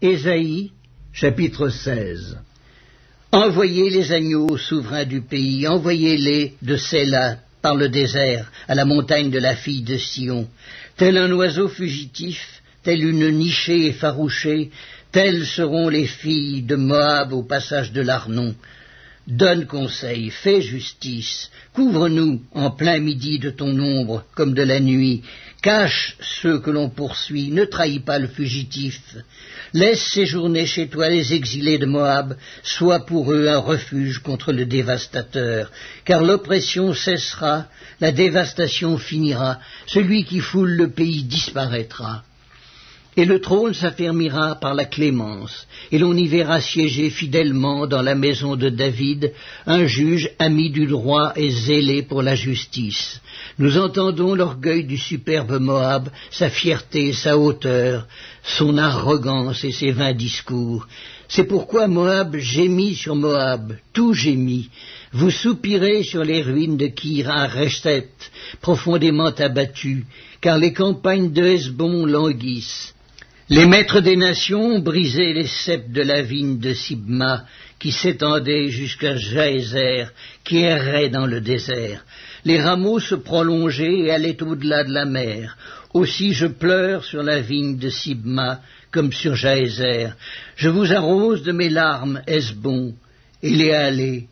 Ésaïe, chapitre 16. Envoyez les agneaux souverains du pays, envoyez-les de Séla par le désert, à la montagne de la fille de Sion. Tel un oiseau fugitif, telle une nichée effarouchée, telles seront les filles de Moab au passage de l'Arnon. Donne conseil, fais justice, couvre-nous en plein midi de ton ombre comme de la nuit, cache ceux que l'on poursuit, ne trahis pas le fugitif. Laisse séjourner chez toi les exilés de Moab, sois pour eux un refuge contre le dévastateur, car l'oppression cessera, la dévastation finira, celui qui foule le pays disparaîtra. Et le trône s'affermira par la clémence, et l'on y verra siéger fidèlement dans la maison de David un juge ami du droit et zélé pour la justice. Nous entendons l'orgueil du superbe Moab, sa fierté, sa hauteur, son arrogance et ses vains discours. C'est pourquoi Moab gémit sur Moab, tout gémit. Vous soupirez sur les ruines de Kir-Hareset, profondément abattues, car les campagnes de Hesbon languissent. Les maîtres des nations ont brisé les ceps de la vigne de Sibma, qui s'étendait jusqu'à Jaézer, qui errait dans le désert. Les rameaux se prolongeaient et allaient au-delà de la mer. Aussi je pleure sur la vigne de Sibma, comme sur Jaézer. Je vous arrose de mes larmes, Hesbon, Éléalé,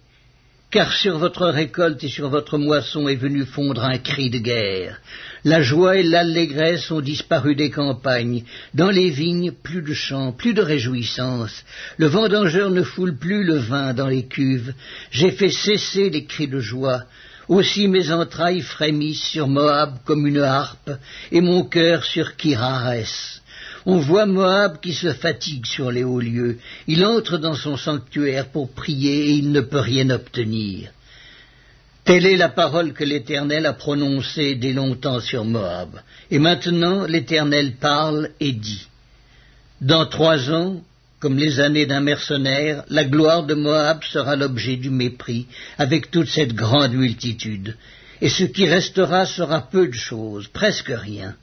car sur votre récolte et sur votre moisson est venu fondre un cri de guerre. La joie et l'allégresse ont disparu des campagnes. Dans les vignes, plus de chants, plus de réjouissance. Le vendangeur ne foule plus le vin dans les cuves. J'ai fait cesser les cris de joie. Aussi mes entrailles frémissent sur Moab comme une harpe, et mon cœur sur Kir-Hares. On voit Moab qui se fatigue sur les hauts lieux. Il entre dans son sanctuaire pour prier et il ne peut rien obtenir. Telle est la parole que l'Éternel a prononcée dès longtemps sur Moab. Et maintenant l'Éternel parle et dit: Dans 3 ans, comme les années d'un mercenaire, la gloire de Moab sera l'objet du mépris, avec toute cette grande multitude. Et ce qui restera sera peu de choses, presque rien.